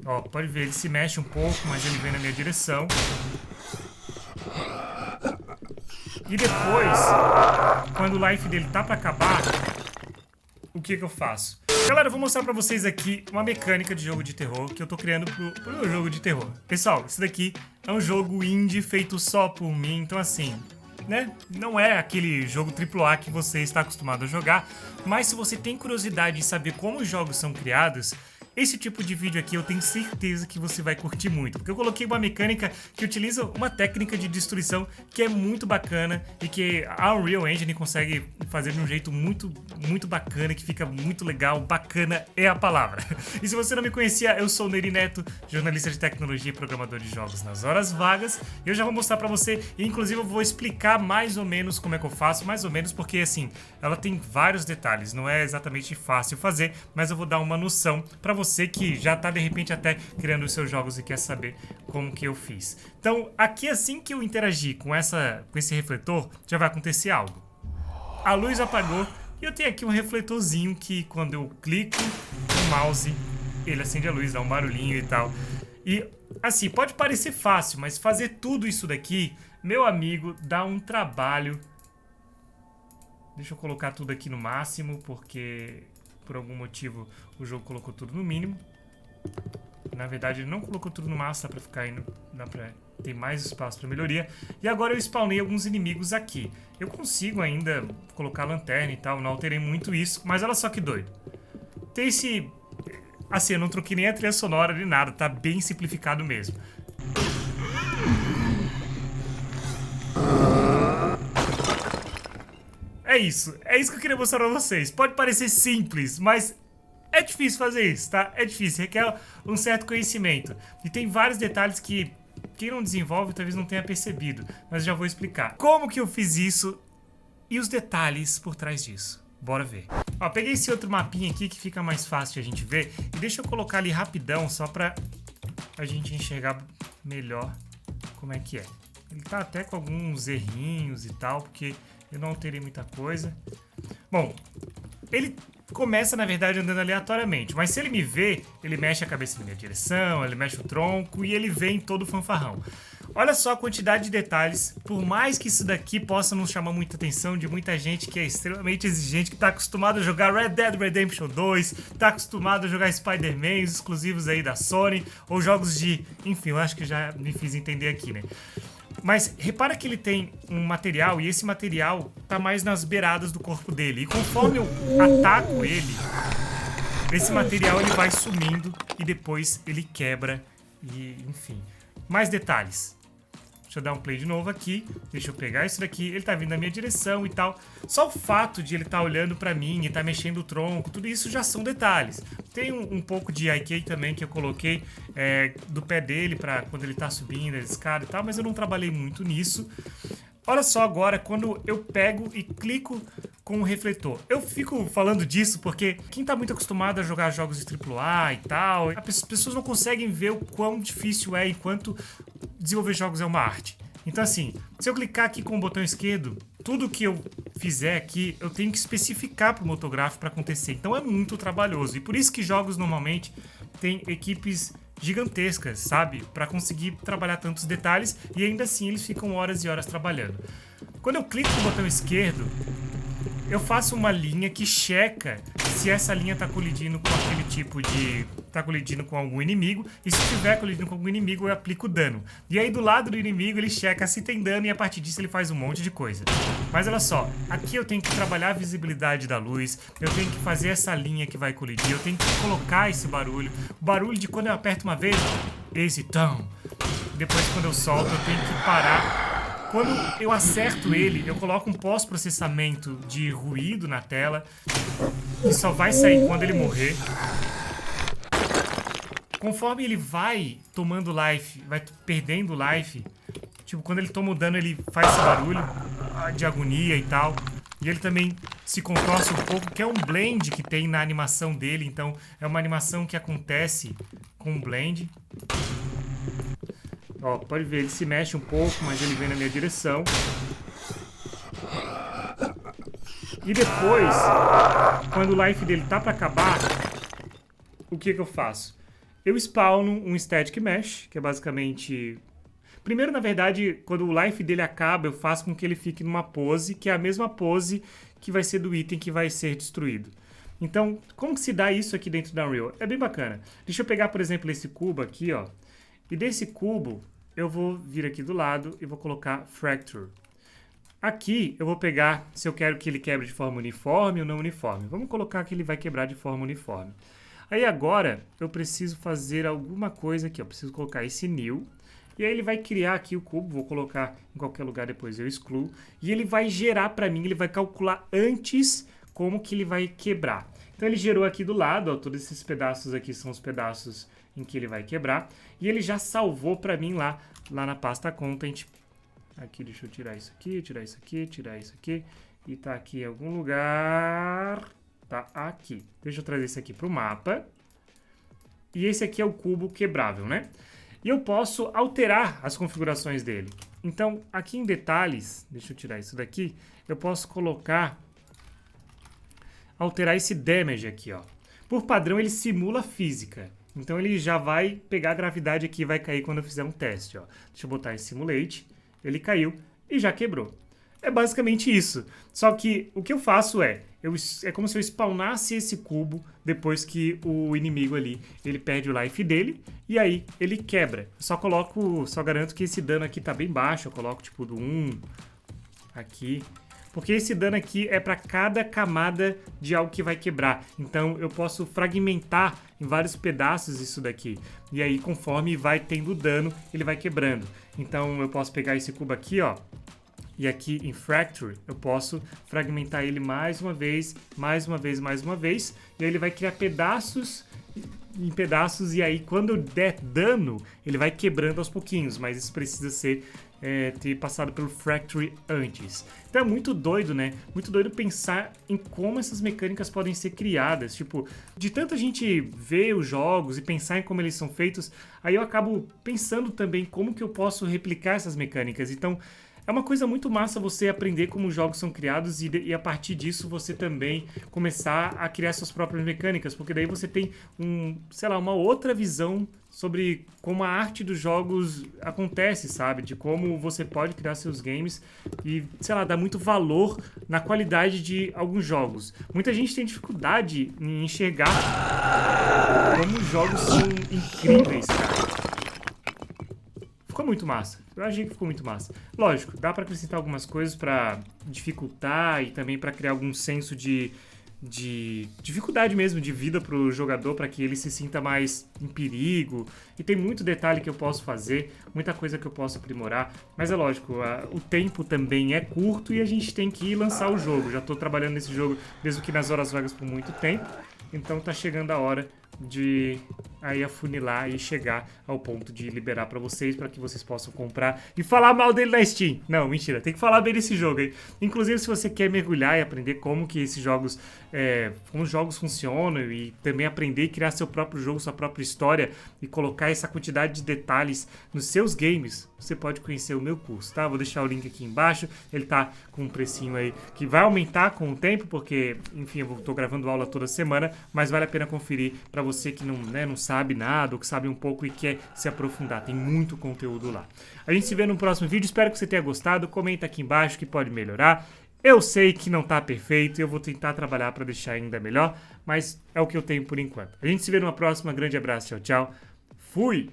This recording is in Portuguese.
Ó, pode ver, ele se mexe um pouco, mas ele vem na minha direção. E depois, quando o life dele tá pra acabar, o que eu faço? Galera, eu vou mostrar pra vocês aqui uma mecânica de jogo de terror que eu tô criando pro meu jogo de terror. Pessoal, isso daqui é um jogo indie feito só por mim, então assim, né? Não é aquele jogo AAA que você está acostumado a jogar, mas se você tem curiosidade de saber como os jogos são criados, esse tipo de vídeo aqui eu tenho certeza que você vai curtir muito, porque eu coloquei uma mecânica que utiliza uma técnica de destruição que é muito bacana e que a Unreal Engine consegue fazer de um jeito muito bacana, que fica muito legal. Bacana é a palavra. E se você não me conhecia, eu sou o Neri Neto, jornalista de tecnologia e programador de jogos nas horas vagas. Eu já vou mostrar pra você e inclusive eu vou explicar mais ou menos como é que eu faço, mais ou menos porque assim, ela tem vários detalhes, não é exatamente fácil fazer, mas eu vou dar uma noção pra você que já tá de repente até criando os seus jogos e quer saber como que eu fiz. Então, aqui assim que eu interagir com esse refletor, já vai acontecer algo. A luz apagou e eu tenho aqui um refletorzinho que quando eu clico no mouse, ele acende a luz, dá um barulhinho e tal. E assim, pode parecer fácil, mas fazer tudo isso daqui, meu amigo, dá um trabalho. Deixa eu colocar tudo aqui no máximo, porque por algum motivo o jogo colocou tudo no mínimo. Na verdade ele não colocou tudo no máximo, dá pra ficar indo, dá pra ter mais espaço pra melhoria. E agora eu spawnei alguns inimigos aqui. Eu consigo ainda colocar lanterna e tal, não alterei muito isso, mas olha só que doido. Tem esse... Assim, eu não troquei nem a trilha sonora nem nada, tá bem simplificado mesmo. É isso que eu queria mostrar pra vocês. Pode parecer simples, mas é difícil fazer isso, tá? É difícil, requer um certo conhecimento. E tem vários detalhes que quem não desenvolve talvez não tenha percebido, mas eu já vou explicar como que eu fiz isso e os detalhes por trás disso. Bora ver. Ó, peguei esse outro mapinha aqui que fica mais fácil de a gente ver e deixa eu colocar ali rapidão só pra a gente enxergar melhor como é que é. Ele tá até com alguns errinhos e tal, porque eu não alterei muita coisa. Bom, ele começa, na verdade, andando aleatoriamente. Mas se ele me vê, ele mexe a cabeça na minha direção, ele mexe o tronco e ele vem todo fanfarrão. Olha só a quantidade de detalhes. Por mais que isso daqui possa não chamar muita atenção de muita gente que é extremamente exigente, que tá acostumado a jogar Red Dead Redemption 2, tá acostumado a jogar Spider-Man, os exclusivos aí da Sony, ou jogos de... Enfim, eu acho que já me fiz entender aqui, né? Mas repara que ele tem um material e esse material tá mais nas beiradas do corpo dele. E conforme eu ataco ele, esse material ele vai sumindo e depois ele quebra e enfim. Mais detalhes. Deixa eu dar um play de novo aqui. Deixa eu pegar isso daqui. Ele tá vindo na minha direção e tal. Só o fato de ele tá olhando pra mim e tá mexendo o tronco, tudo isso já são detalhes. Tem um pouco de IK também que eu coloquei do pé dele pra quando ele tá subindo a escada e tal, mas eu não trabalhei muito nisso. Olha só agora quando eu pego e clico com o refletor. Eu fico falando disso porque quem tá muito acostumado a jogar jogos de AAA e tal, as pessoas não conseguem ver o quão difícil é enquanto desenvolver jogos é uma arte. Então assim, se eu clicar aqui com o botão esquerdo, tudo que eu fizer aqui, eu tenho que especificar para o motográfico para acontecer. Então é muito trabalhoso. E por isso que jogos normalmente têm equipes gigantescas, sabe? Para conseguir trabalhar tantos detalhes e ainda assim eles ficam horas e horas trabalhando. Quando eu clico no botão esquerdo, eu faço uma linha que checa se essa linha tá colidindo com aquele tipo de... tá colidindo com algum inimigo, e se tiver colidindo com algum inimigo eu aplico dano. E aí do lado do inimigo ele checa se tem dano e a partir disso ele faz um monte de coisa. Mas olha só, aqui eu tenho que trabalhar a visibilidade da luz, eu tenho que fazer essa linha que vai colidir, eu tenho que colocar esse barulho, o barulho de quando eu aperto uma vez, esse tão. Depois quando eu solto eu tenho que parar. Quando eu acerto ele, eu coloco um pós-processamento de ruído na tela, que só vai sair quando ele morrer. Conforme ele vai tomando life, vai perdendo life, tipo, quando ele toma o dano, ele faz esse barulho de agonia e tal. E ele também se contorce um pouco, que é um blend que tem na animação dele, então é uma animação que acontece com um blend. Ó, pode ver, ele se mexe um pouco, mas ele vem na minha direção. E depois, quando o life dele tá pra acabar, o que eu faço? eu spawno um Static Mesh, que é basicamente... Primeiro, na verdade, quando o life dele acaba, eu faço com que ele fique numa pose, que é a mesma pose que vai ser do item que vai ser destruído. Então, como que se dá isso aqui dentro da Unreal? É bem bacana. Deixa eu pegar, por exemplo, esse cubo aqui, ó. E desse cubo, eu vou vir aqui do lado e vou colocar Fracture. Aqui, eu vou pegar se eu quero que ele quebre de forma uniforme ou não uniforme. Vamos colocar que ele vai quebrar de forma uniforme. Aí agora, eu preciso fazer alguma coisa aqui, ó. Preciso colocar esse New. E aí ele vai criar aqui o cubo, vou colocar em qualquer lugar, depois eu excluo. E ele vai gerar para mim, ele vai calcular antes como que ele vai quebrar. Então ele gerou aqui do lado, ó, todos esses pedaços aqui são os pedaços em que ele vai quebrar. E ele já salvou para mim lá na pasta Content. Aqui, deixa eu tirar isso aqui, tirar isso aqui, tirar isso aqui. E tá aqui em algum lugar. Tá aqui. Deixa eu trazer isso aqui pro mapa. E esse aqui é o cubo quebrável, né? E eu posso alterar as configurações dele. Então, aqui em detalhes, deixa eu tirar isso daqui, eu posso colocar, alterar esse damage aqui, ó. Por padrão, ele simula física. Então, ele já vai pegar a gravidade aqui e vai cair quando eu fizer um teste, ó. Deixa eu botar em Simulate, ele caiu e já quebrou. É basicamente isso. Só que o que eu faço é como se eu spawnasse esse cubo depois que o inimigo ali, ele perde o life dele e aí ele quebra. Só garanto que esse dano aqui tá bem baixo, eu coloco tipo do 1 aqui. Porque esse dano aqui é para cada camada de algo que vai quebrar. Então eu posso fragmentar em vários pedaços isso daqui. E aí conforme vai tendo dano, ele vai quebrando. Então eu posso pegar esse cubo aqui, ó. E aqui em Fracture, eu posso fragmentar ele mais uma vez, mais uma vez, mais uma vez. E aí ele vai criar pedaços em pedaços. E aí quando eu der dano, ele vai quebrando aos pouquinhos. Mas isso precisa ser ter passado pelo Fracture antes. Então é muito doido, né? Muito doido pensar em como essas mecânicas podem ser criadas. Tipo, de tanta gente ver os jogos e pensar em como eles são feitos, aí eu acabo pensando também como que eu posso replicar essas mecânicas. Então... é uma coisa muito massa você aprender como os jogos são criados e a partir disso você também começar a criar suas próprias mecânicas, porque daí você tem sei lá, uma outra visão sobre como a arte dos jogos acontece, sabe? De como você pode criar seus games e, sei lá, dar muito valor na qualidade de alguns jogos. Muita gente tem dificuldade em enxergar como os jogos são incríveis, cara. Ficou muito massa. Eu achei que ficou muito massa. Lógico, dá pra acrescentar algumas coisas pra dificultar e também pra criar algum senso de dificuldade mesmo de vida pro jogador, pra que ele se sinta mais em perigo. E tem muito detalhe que eu posso fazer, muita coisa que eu posso aprimorar. Mas é lógico, o tempo também é curto e a gente tem que lançar o jogo. Já tô trabalhando nesse jogo mesmo que nas horas vagas por muito tempo. Então tá chegando a hora de aí afunilar e chegar ao ponto de liberar pra vocês, pra que vocês possam comprar e falar mal dele na Steam. Não, mentira, tem que falar bem desse jogo aí. Inclusive, se você quer mergulhar e aprender como que esses jogos, como os jogos funcionam e também aprender e criar seu próprio jogo, sua própria história e colocar essa quantidade de detalhes nos seus games, você pode conhecer o meu curso, tá? Vou deixar o link aqui embaixo, ele tá com um precinho aí que vai aumentar com o tempo, porque, enfim, eu tô gravando aula toda semana, mas vale a pena conferir pra você que não sabe nada ou que sabe um pouco e quer se aprofundar. Tem muito conteúdo lá. A gente se vê no próximo vídeo. Espero que você tenha gostado. Comenta aqui embaixo que pode melhorar. Eu sei que não tá perfeito e eu vou tentar trabalhar para deixar ainda melhor, mas é o que eu tenho por enquanto. A gente se vê numa próxima. Grande abraço. Tchau, tchau. Fui!